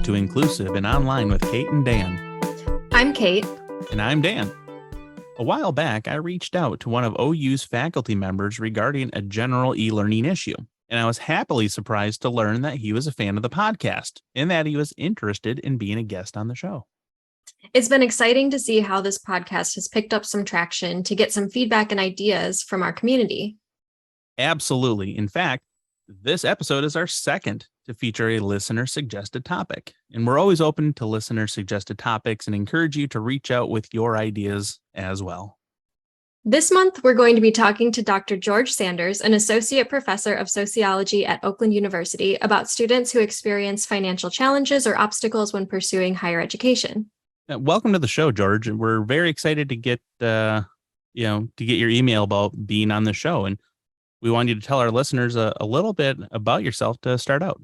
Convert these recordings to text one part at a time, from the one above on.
to Inclusive and Online with Kate and Dan. I'm Kate. And I'm Dan. A while back, I reached out to one of OU's faculty members regarding a general e-learning issue, and I was happily surprised to learn that he was a fan of the podcast and that he was interested in being a guest on the show. It's been exciting to see how this podcast has picked up some traction to get some feedback and ideas from our community. Absolutely. In fact, this episode is our second to feature a listener-suggested topic, and we're always open to listener-suggested topics and encourage you to reach out with your ideas as well. This month, we're going to be talking to Dr. George Sanders, an associate professor of sociology at Oakland University, about students who experience financial challenges or obstacles when pursuing higher education. Welcome to the show, George. We're very excited to get your email about being on the show, and we want you to tell our listeners a little bit about yourself to start out.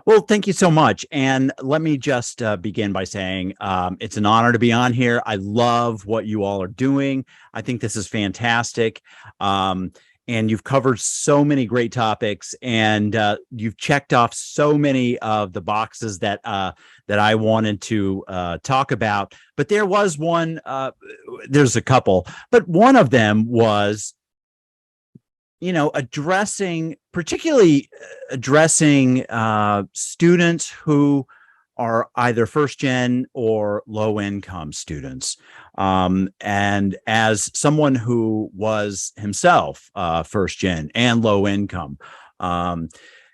Well, thank you so much. And let me just begin by saying it's an honor to be on here. I love what you all are doing. I think this is fantastic. And you've covered so many great topics, and you've checked off so many of the boxes that I wanted to talk about. But there was one, there's a couple, but one of them was, particularly addressing students who are either first gen or low income students. And as someone who was himself first gen and low income,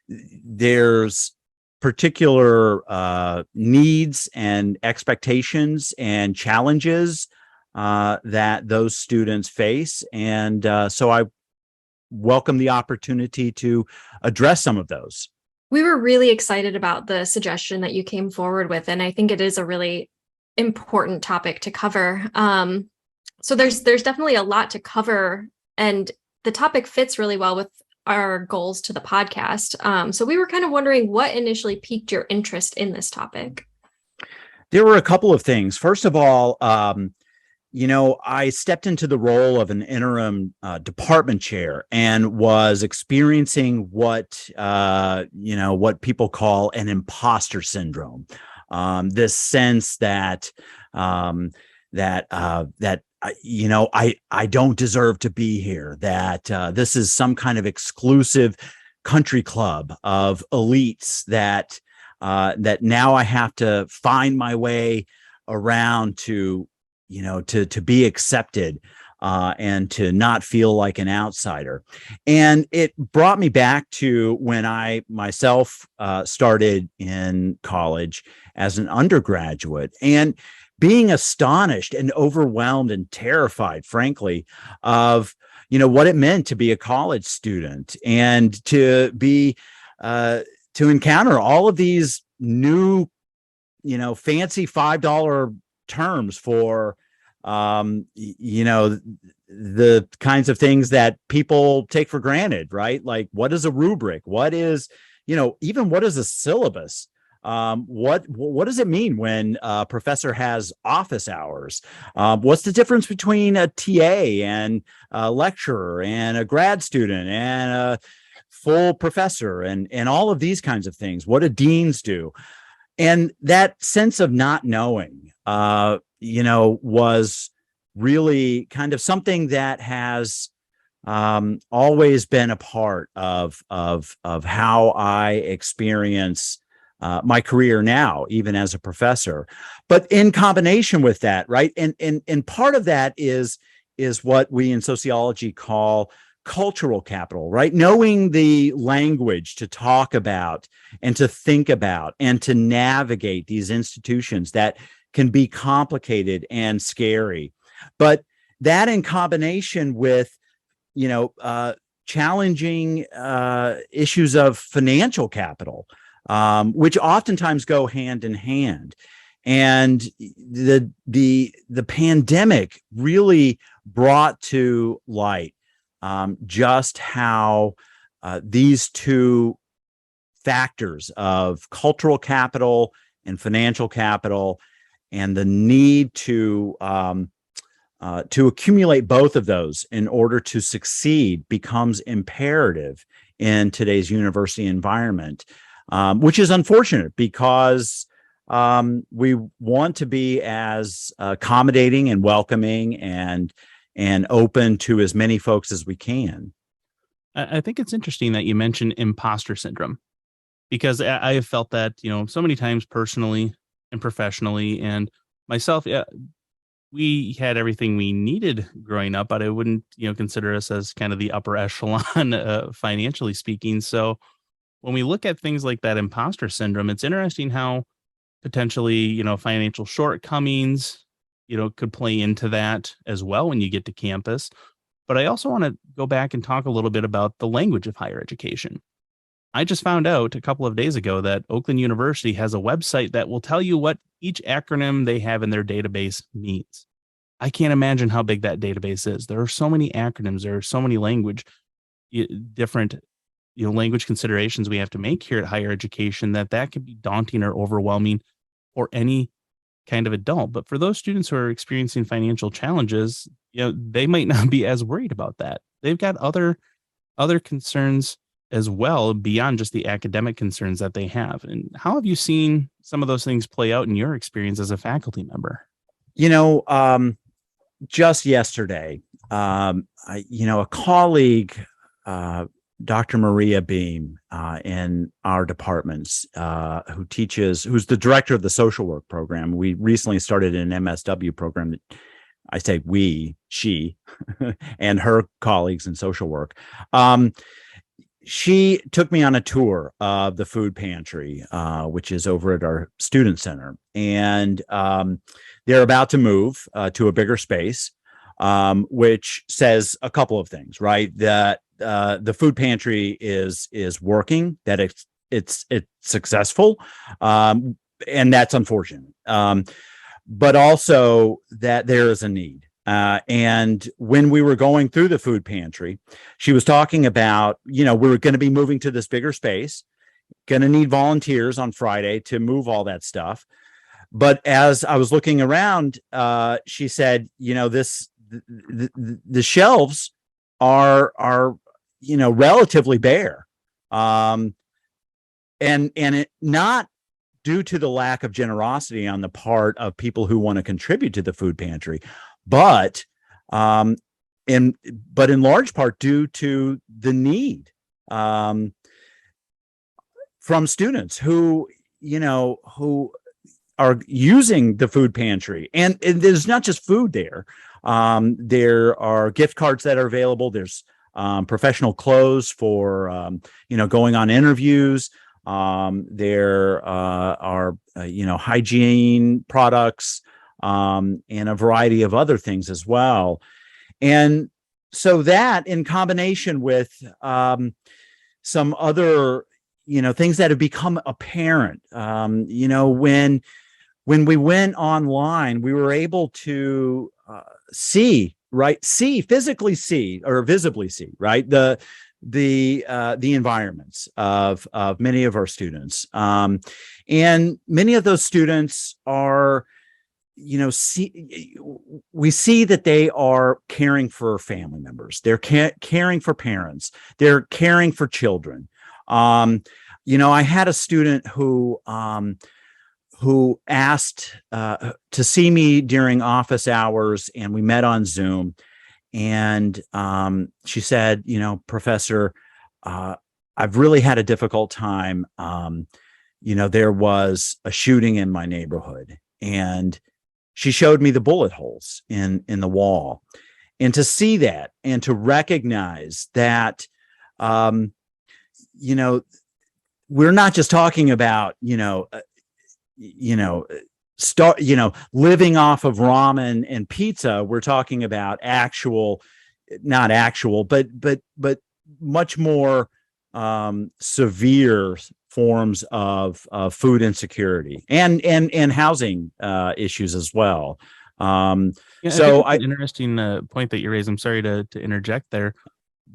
there's particular needs and expectations and challenges that those students face. And so I welcome the opportunity to address some of those. We were really excited about the suggestion that you came forward with, and I think it is a really important topic to cover. So there's definitely a lot to cover, and the topic fits really well with our goals to the podcast. So we were kind of wondering what initially piqued your interest in this topic. There were a couple of things. First of all, I stepped into the role of an interim department chair and was experiencing what people call an imposter syndrome. This sense that I don't deserve to be here, that this is some kind of exclusive country club of elites that now I have to find my way around to be accepted and to not feel like an outsider. And it brought me back to when I myself started in college as an undergraduate and being astonished and overwhelmed and terrified, frankly, of what it meant to be a college student and to be to encounter all of these new fancy $5 terms for the kinds of things that people take for granted, right? Like, what is a rubric? What is, even what is a syllabus? What does it mean when a professor has office hours? What's the difference between a TA and a lecturer and a grad student and a full professor and all of these kinds of things? What do deans do? And that sense of not knowing, was really kind of something that has always been a part of how I experience my career now, even as a professor. But in combination with that, right, and part of that is what we in sociology call cultural capital, right? Knowing the language to talk about and to think about and to navigate these institutions that can be complicated and scary. But that in combination with, challenging issues of financial capital, which oftentimes go hand in hand. And the pandemic really brought to light just how these two factors of cultural capital and financial capital and the need to accumulate both of those in order to succeed becomes imperative in today's university environment, which is unfortunate because We want to be as accommodating and welcoming and open to as many folks as we can. I think it's interesting that you mentioned imposter syndrome, because I have felt that, so many times personally and professionally, and myself. Yeah, we had everything we needed growing up, but I wouldn't, consider us as kind of the upper echelon, financially speaking. So when we look at things like that imposter syndrome, it's interesting how potentially, financial shortcomings, could play into that as well when you get to campus. But I also want to go back and talk a little bit about the language of higher education. I just found out a couple of days ago that Oakland University has a website that will tell you what each acronym they have in their database means. I can't imagine how big that database is. There are so many acronyms. There are so many different, language considerations we have to make here at higher education that could be daunting or overwhelming for any kind of adult. But for those students who are experiencing financial challenges, they might not be as worried about that. They've got other concerns as well beyond just the academic concerns that they have. And how have you seen some of those things play out in your experience as a faculty member? Just yesterday, a colleague, Dr. Maria Beam, in our departments, who's the director of the social work program. We recently started an MSW program that I say she, and her colleagues in social work. She took me on a tour of the food pantry, which is over at our student center. And they're about to move to a bigger space, which says a couple of things, right? That the food pantry is working, that it's successful, and that's unfortunate. But also that there is a need. And when we were going through the food pantry, she was talking about, we're going to be moving to this bigger space, going to need volunteers on Friday to move all that stuff. But as I was looking around, she said, the shelves are relatively bare, and it not due to the lack of generosity on the part of people who want to contribute to the food pantry, but in large part due to the need from students who are using the food pantry. And there's not just food there. There are gift cards that are available. There's professional clothes for going on interviews. There are hygiene products, and a variety of other things as well. And so that, in combination with some other things that have become apparent, when we went online, we were able to physically see or visibly see, right, the environments of many of our students, and many of those students are, we see that they are caring for family members, they're caring for parents, they're caring for children. I had a student who asked to see me during office hours, and we met on Zoom. And she said, Professor, I've really had a difficult time. There was a shooting in my neighborhood, and she showed me the bullet holes in the wall. And to see that and to recognize that, we're not just talking about, living off of ramen and pizza. We're talking about not actual, but much more severe forms of food insecurity and housing issues as well. So an interesting point that you raised. I'm sorry to interject there,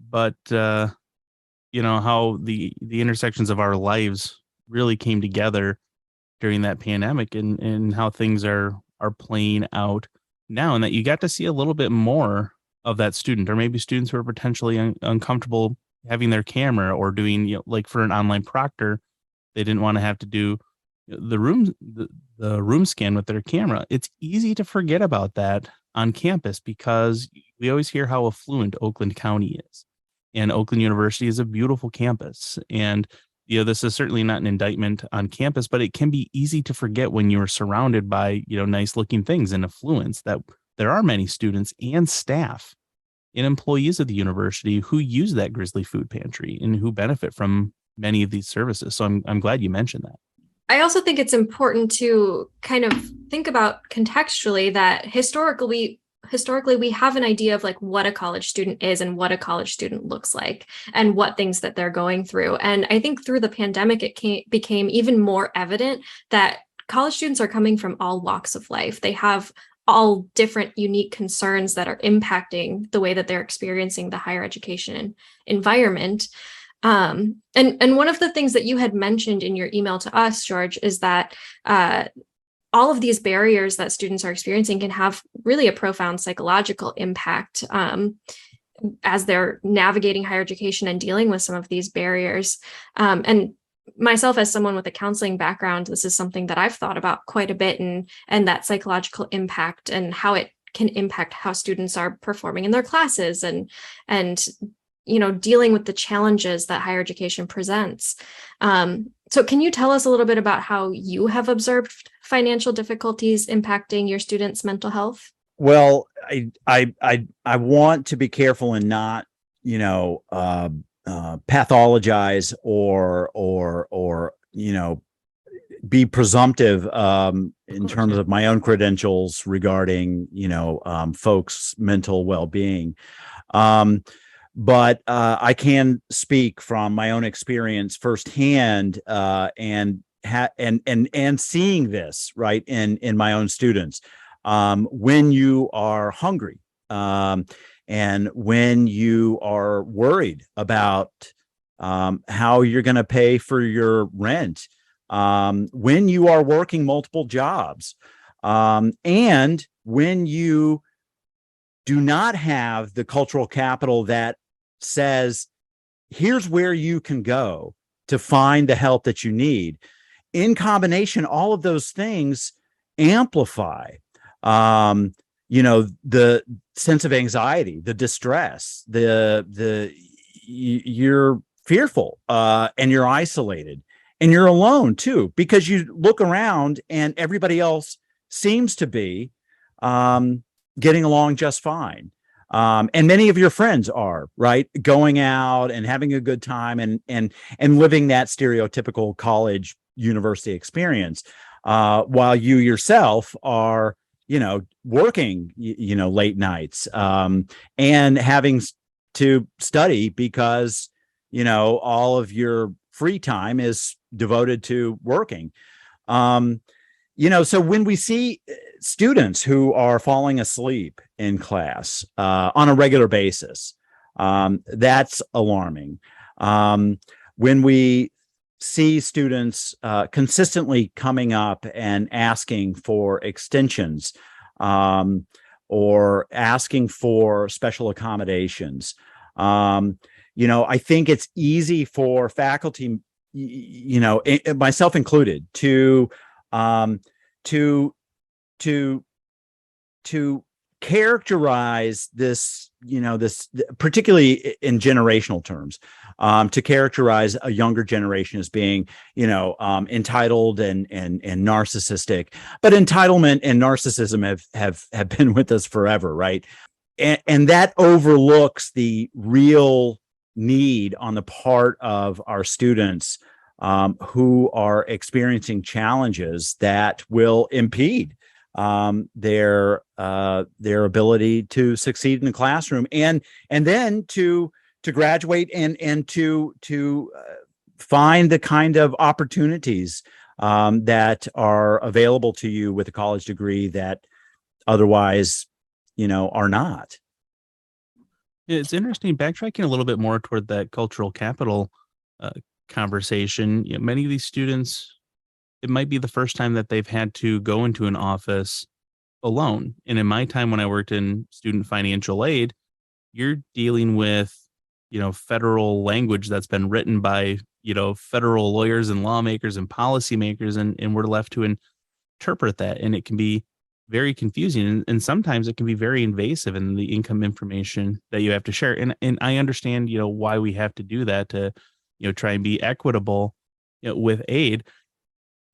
but how the intersections of our lives really came together during that pandemic, and how things are playing out now, and that you got to see a little bit more of that student, or maybe students who are potentially uncomfortable having their camera or doing, like for an online proctor, they didn't want to have to do the room scan with their camera. It's easy to forget about that on campus because we always hear how affluent Oakland County is. And Oakland University is a beautiful campus. And this is certainly not an indictment on campus, but it can be easy to forget when you're surrounded by, nice looking things and affluence, that there are many students and staff and employees of the university who use that Grizzly Food Pantry and who benefit from many of these services. So I'm glad you mentioned that. I also think it's important to kind of think about contextually that historically we have an idea of like what a college student is and what a college student looks like and what things that they're going through. And I think through the pandemic, it became even more evident that college students are coming from all walks of life. They have all different unique concerns that are impacting the way that they're experiencing the higher education environment. And one of the things that you had mentioned in your email to us, George, is that all of these barriers that students are experiencing can have really a profound psychological impact as they're navigating higher education and dealing with some of these barriers. And myself, as someone with a counseling background, this is something that I've thought about quite a bit, and that psychological impact and how it can impact how students are performing in their classes and dealing with the challenges that higher education presents. So can you tell us a little bit about how you have observed financial difficulties impacting your students' mental health? Well, I want to be careful and not, pathologize or be presumptive in terms of my own credentials regarding folks' mental well-being. But I can speak from my own experience firsthand, and seeing this right in my own students. When you are hungry, and when you are worried about how you're going to pay for your rent, when you are working multiple jobs, and when you do not have the cultural capital that says, here's where you can go to find the help that you need. In combination, all of those things amplify, the sense of anxiety, the distress, you're fearful, and you're isolated, and you're alone too, because you look around and everybody else seems to be getting along just fine. And many of your friends are, right, going out and having a good time and living that stereotypical college university experience, while you yourself are, working, late nights, and having to study because, all of your free time is devoted to working. So when we see students who are falling asleep in class on a regular basis, that's alarming. When we see students consistently coming up and asking for extensions, or asking for special accommodations, I think it's easy for faculty, myself included, to characterize this, particularly in generational terms, to characterize a younger generation as being, entitled and narcissistic. But entitlement and narcissism have been with us forever, right? And that overlooks the real need on the part of our students, who are experiencing challenges that will impede their ability to succeed in the classroom, and then to graduate and to find the kind of opportunities that are available to you with a college degree that otherwise, are not. It's interesting, backtracking a little bit more toward that cultural capital conversation. Many of these students, it might be the first time that they've had to go into an office alone. And in my time when I worked in student financial aid, you're dealing with, federal language that's been written by, federal lawyers and lawmakers and policymakers, and we're left to interpret that, and it can be very confusing, and sometimes it can be very invasive in the income information that you have to share. And I understand, why we have to do that to, try and be equitable, with aid.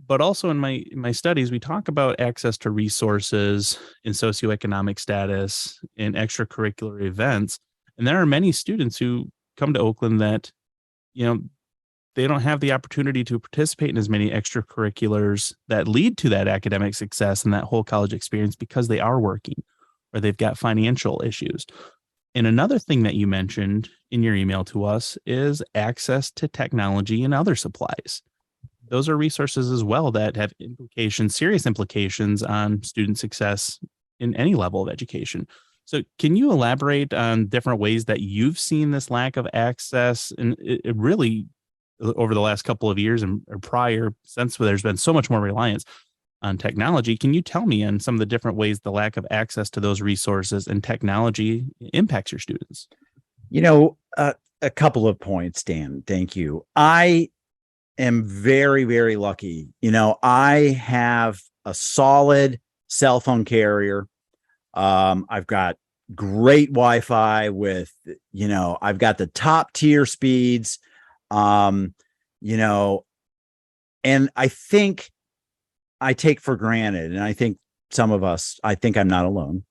But also in my studies, we talk about access to resources and socioeconomic status and extracurricular events. And there are many students who come to Oakland that, they don't have the opportunity to participate in as many extracurriculars that lead to that academic success and that whole college experience because they are working or they've got financial issues. And another thing that you mentioned in your email to us is access to technology and other supplies. Those are resources as well that have serious implications on student success in any level of education. So can you elaborate on different ways that you've seen this lack of access, and it really over the last couple of years and or prior, since there's been so much more reliance on technology? Can you tell me on some of the different ways the lack of access to those resources and technology impacts your students? A couple of points, Dan. Thank you. I am very, very lucky. I have a solid cell phone carrier. I've got great Wi-Fi with, I've got the top tier speeds. And I think I take for granted, and I think some of us, I think I'm not alone,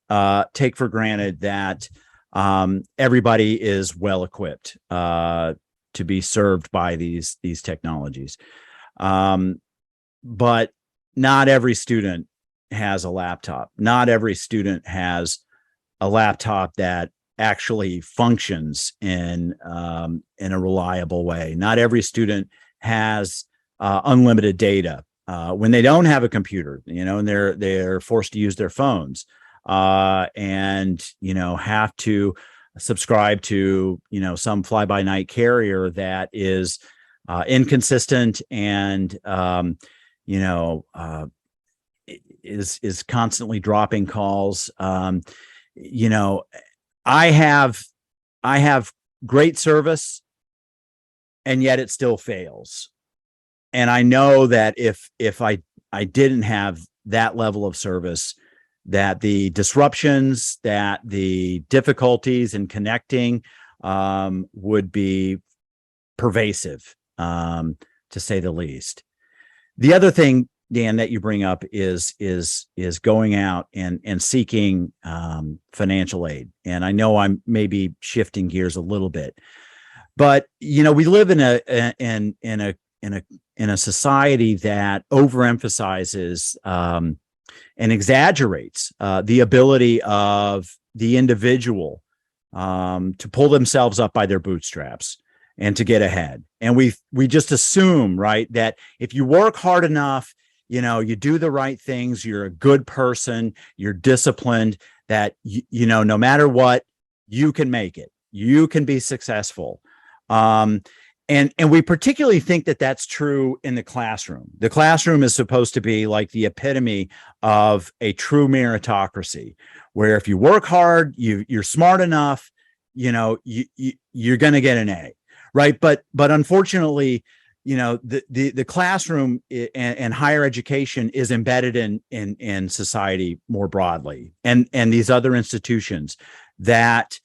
take for granted that everybody is well equipped to be served by these technologies. But not every student has a laptop. Not every student has a laptop that actually functions in a reliable way. Not every student has unlimited data. When they don't have a computer, and they're forced to use their phones, and have to subscribe to some fly-by-night carrier that is inconsistent and is constantly dropping calls. I have great service, and yet it still fails. And I know that if I didn't have that level of service, that the disruptions, that the difficulties in connecting would be pervasive, to say the least. The other thing, Dan, that you bring up is going out and seeking financial aid. And I know I'm maybe shifting gears a little bit, but we live in a society that overemphasizes and exaggerates the ability of the individual to pull themselves up by their bootstraps and to get ahead. And we just assume, right, that if you work hard enough, you do the right things, you're a good person, you're disciplined, that no matter what, you can make it, you can be successful. And we particularly think that that's true in the classroom. The classroom is supposed to be like the epitome of a true meritocracy, where if you work hard, you're smart enough, you're going to get an A, right? But unfortunately, the classroom and higher education is embedded in society more broadly, and these other institutions that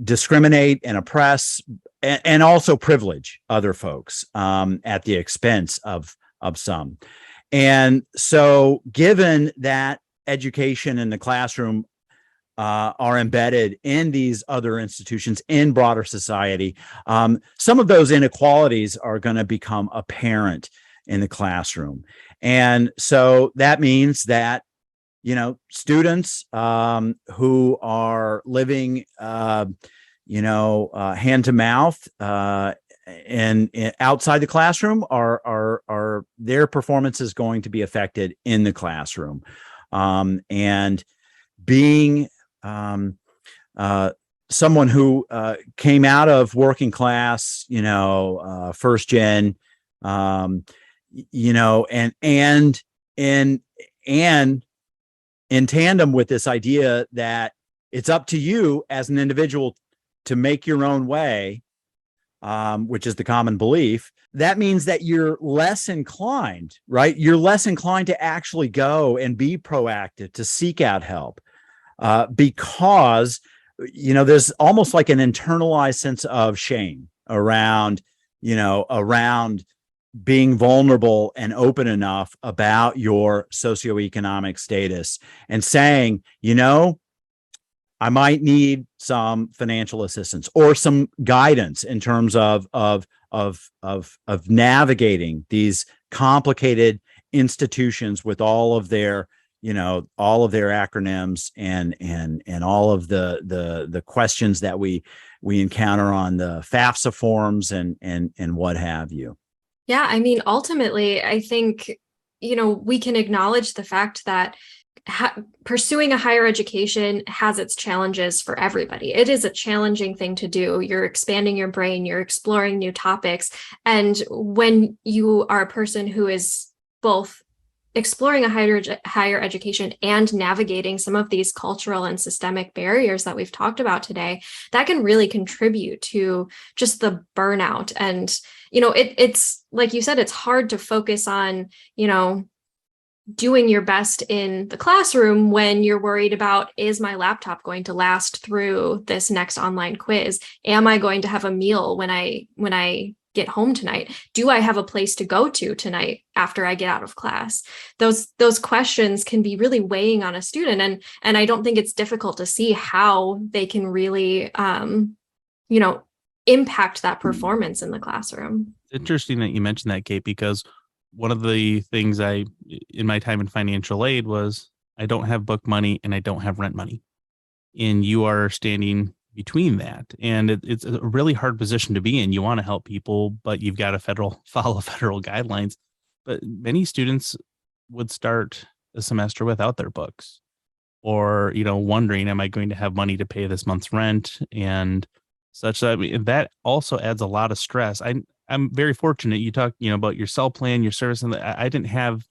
discriminate and oppress and also privilege other folks at the expense of some. And so, given that education in the classroom are embedded in these other institutions in broader society, some of those inequalities are going to become apparent in the classroom. And so that means that students who are living hand to mouth and outside the classroom are their performance is going to be affected in the classroom. And being someone who came out of working class, first gen, and in tandem with this idea that it's up to you as an individual to make your own way, which is the common belief, that means that you're less inclined, right? You're less inclined to actually go and be proactive, to seek out help, because, there's almost like an internalized sense of shame around, around being vulnerable and open enough about your socioeconomic status and saying, I might need some financial assistance or some guidance in terms of navigating these complicated institutions with all of their acronyms and all of the questions that we encounter on the FAFSA forms and what have you. Yeah, I mean, ultimately, I think, we can acknowledge the fact that pursuing a higher education has its challenges for everybody. It is a challenging thing to do. You're expanding your brain, you're exploring new topics. And when you are a person who is both exploring a higher education and navigating some of these cultural and systemic barriers that we've talked about today, that can really contribute to just the burnout. And, it's like you said, it's hard to focus on, doing your best in the classroom when you're worried about, is my laptop going to last through this next online quiz? Am I going to have a meal when I get home tonight? Do I have a place to go to tonight after I get out of class? Those questions can be really weighing on a student. And I don't think it's difficult to see how they can really, impact that performance in the classroom. Interesting that you mentioned that, Kate, because one of the things in my time in financial aid was I don't have book money and I don't have rent money. And you are standing between that. And it's a really hard position to be in. You want to help people, but you've got to follow federal guidelines. But many students would start a semester without their books or, wondering, am I going to have money to pay this month's rent and such? That also adds a lot of stress. I'm very fortunate. You talk, about your cell plan, your service, and I didn't have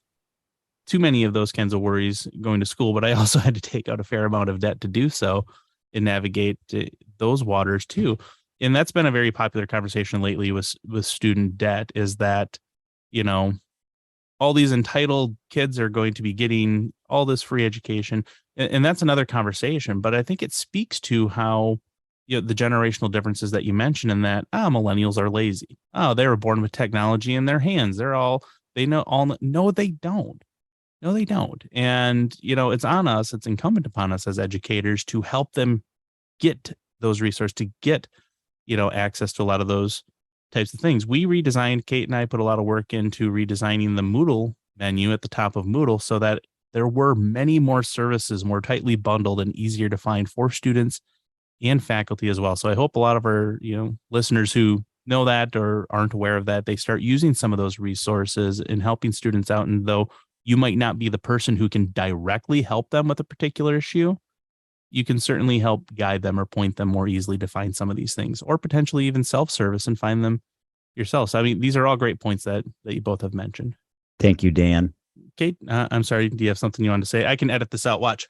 too many of those kinds of worries going to school, but I also had to take out a fair amount of debt to do so and navigate those waters too. And that's been a very popular conversation lately with student debt, is that, all these entitled kids are going to be getting all this free education. And that's another conversation, but I think it speaks to how, the generational differences that you mentioned, in that, millennials are lazy. Oh, they were born with technology in their hands. They know all. No, they don't. No, they don't. And, it's on us. It's incumbent upon us as educators to help them get those resources, to get, access to a lot of those types of things. Kate and I put a lot of work into redesigning the Moodle menu at the top of Moodle so that there were many more services, more tightly bundled and easier to find for students and faculty as well. So I hope a lot of our, listeners who know that or aren't aware of that, they start using some of those resources and helping students out. And though you might not be the person who can directly help them with a particular issue, you can certainly help guide them or point them more easily to find some of these things, or potentially even self-service and find them yourself. So, these are all great points that you both have mentioned. Thank you, Dan. Kate, I'm sorry. Do you have something you want to say? I can edit this out. Watch.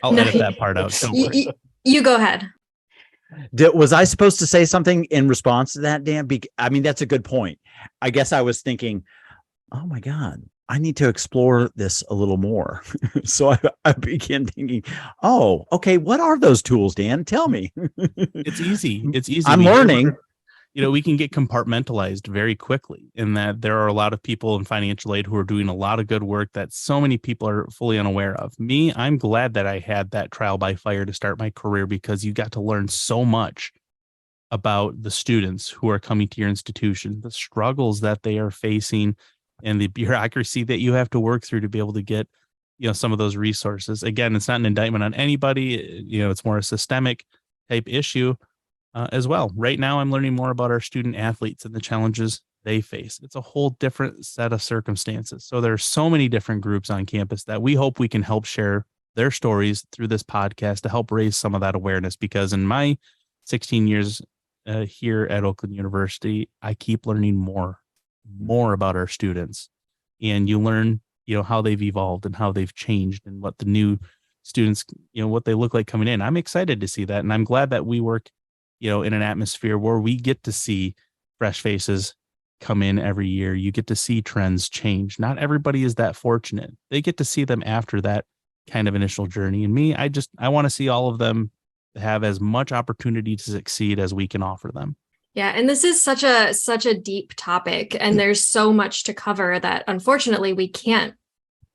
I'll edit that part out. Don't worry. You go ahead. Was I supposed to say something in response to that, Dan? That's a good point. I guess I was thinking, oh my God, I need to explore this a little more. So I began thinking, oh, okay, what are those tools, Dan? Tell me. It's easy. I'm learning. We can get compartmentalized very quickly, in that there are a lot of people in financial aid who are doing a lot of good work that so many people are fully unaware of. Me, I'm glad that I had that trial by fire to start my career, because you got to learn so much about the students who are coming to your institution, the struggles that they are facing, and the bureaucracy that you have to work through to be able to get, some of those resources. Again, it's not an indictment on anybody. It's more a systemic type issue. As well. Right now, I'm learning more about our student athletes and the challenges they face. It's a whole different set of circumstances. So there are so many different groups on campus that we hope we can help share their stories through this podcast to help raise some of that awareness. Because in my 16 years here at Oakland University, I keep learning more about our students. And you learn, how they've evolved and how they've changed and what the new students, what they look like coming in. I'm excited to see that. And I'm glad that we work in an atmosphere where we get to see fresh faces come in every year. You get to see trends change. Not everybody is that fortunate. They get to see them after that kind of initial journey. And me, I want to see all of them have as much opportunity to succeed as we can offer them. Yeah, and this is such a deep topic, and there's so much to cover that unfortunately we can't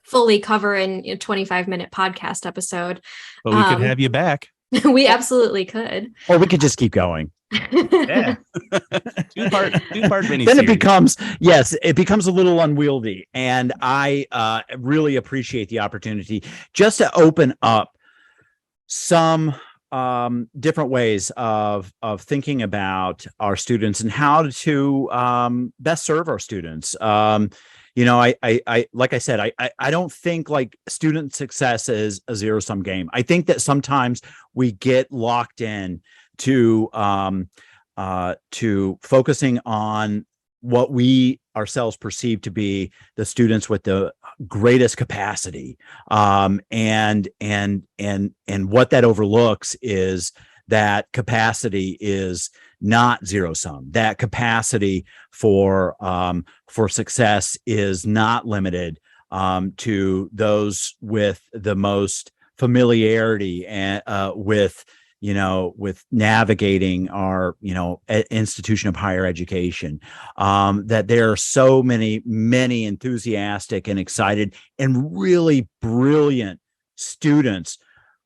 fully cover in a 25-minute podcast episode. But we could have you back. We absolutely could. Or we could just keep going. Yeah. two-part mini. Then it becomes a little unwieldy. And I really appreciate the opportunity just to open up some different ways of thinking about our students and how to best serve our students. I like I said, I don't think like student success is a zero-sum game. I think that sometimes we get locked in to focusing on what we ourselves perceive to be the students with the greatest capacity. And what that overlooks is that capacity is not zero sum. That capacity for success is not limited to those with the most familiarity and with navigating our institution of higher education. That there are so many enthusiastic and excited and really brilliant students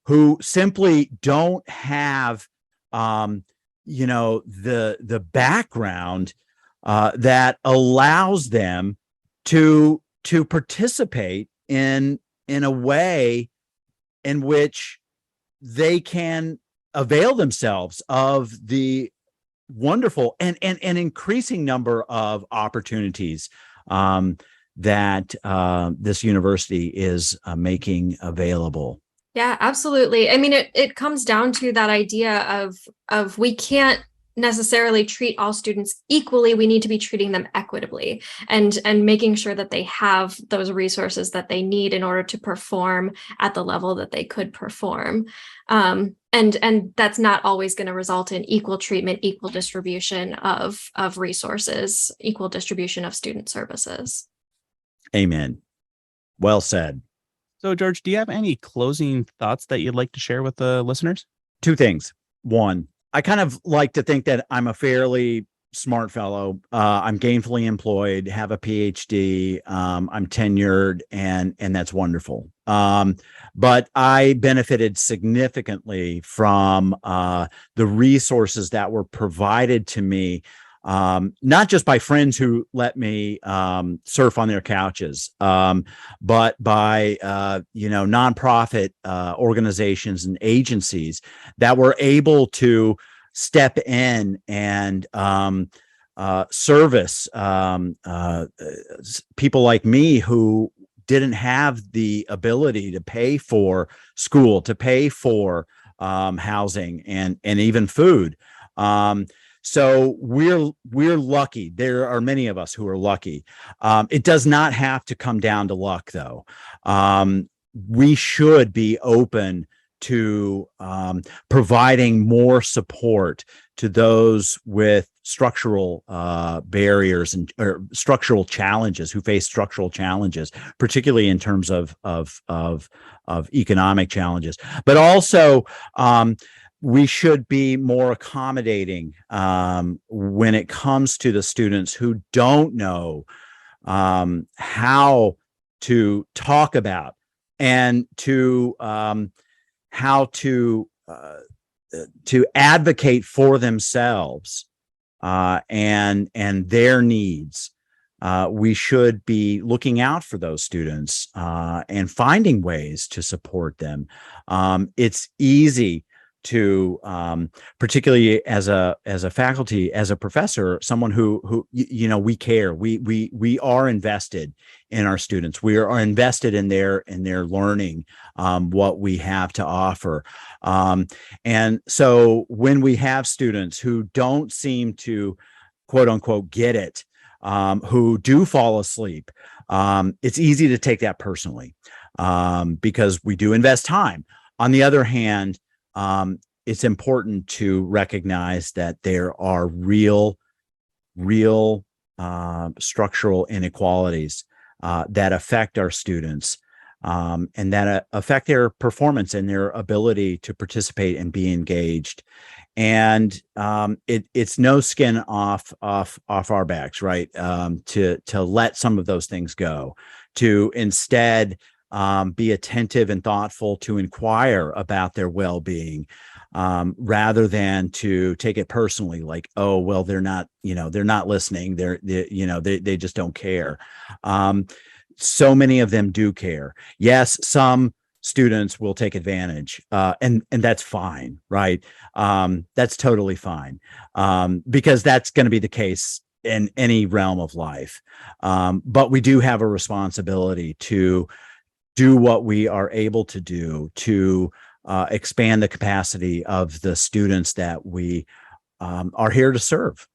who simply don't have the background that allows them to participate in a way in which they can avail themselves of the wonderful and increasing number of opportunities that this university is making available. Yeah, absolutely. I mean, it comes down to that idea of we can't necessarily treat all students equally. We need to be treating them equitably and making sure that they have those resources that they need in order to perform at the level that they could perform. And that's not always going to result in equal treatment, equal distribution of resources, equal distribution of student services. Amen. Well said. So, George, do you have any closing thoughts that you'd like to share with the listeners? Two things. One, I kind of like to think that I'm a fairly smart fellow. I'm gainfully employed, have a PhD. I'm tenured, and that's wonderful. But I benefited significantly from the resources that were provided to me, not just by friends who let me surf on their couches, but by nonprofit organizations and agencies that were able to step in and service people like me who didn't have the ability to pay for school, to pay for housing and even food. So we're lucky. There are many of us who are lucky. It does not have to come down to luck, though. We should be open to providing more support to those with structural barriers or structural challenges, who face structural challenges, particularly in terms of economic challenges, but also we should be more accommodating when it comes to the students who don't know how to talk about and to how to advocate for themselves and their needs. We should be looking out for those students and finding ways to support them. It's easy to, particularly as a faculty, as a professor, someone who we care. We are invested in our students. We are invested in their learning, what we have to offer. And so when we have students who don't seem to, quote unquote, get it, who do fall asleep, it's easy to take that personally, because we do invest time. On the other hand, it's important to recognize that there are real structural inequalities that affect our students, and that affect their performance and their ability to participate and be engaged. And it's no skin off our backs, right? To let some of those things go, to instead be attentive and thoughtful, to inquire about their well-being, rather than to take it personally, like, oh, well, they're not listening. They just don't care. So many of them do care. Yes, some students will take advantage, and that's fine, right? That's totally fine, because that's going to be the case in any realm of life. But we do have a responsibility to do what we are able to do to expand the capacity of the students that we are here to serve.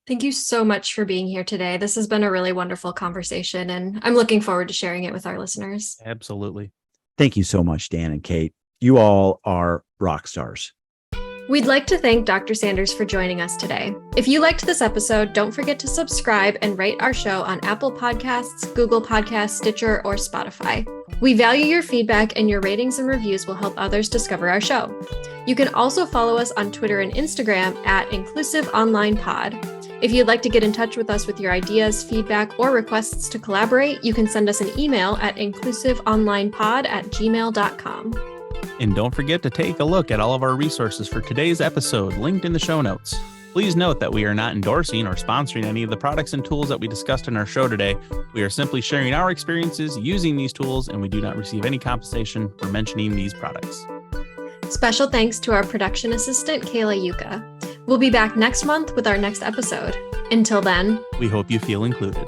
Thank you so much for being here today. This has been a really wonderful conversation, and I'm looking forward to sharing it with our listeners. Absolutely. Thank you so much, Dan and Kate. You all are rock stars. We'd like to thank Dr. Sanders for joining us today. If you liked this episode, don't forget to subscribe and rate our show on Apple Podcasts, Google Podcasts, Stitcher, or Spotify. We value your feedback, and your ratings and reviews will help others discover our show. You can also follow us on Twitter and Instagram at InclusiveOnlinePod. If you'd like to get in touch with us with your ideas, feedback, or requests to collaborate, you can send us an email at inclusiveonlinepod@gmail.com. And don't forget to take a look at all of our resources for today's episode linked in the show notes. Please note that we are not endorsing or sponsoring any of the products and tools that we discussed in our show today. We are simply sharing our experiences using these tools, and we do not receive any compensation for mentioning these products. Special thanks to our production assistant, Kayla Yuka. We'll be back next month with our next episode. Until then, we hope you feel included.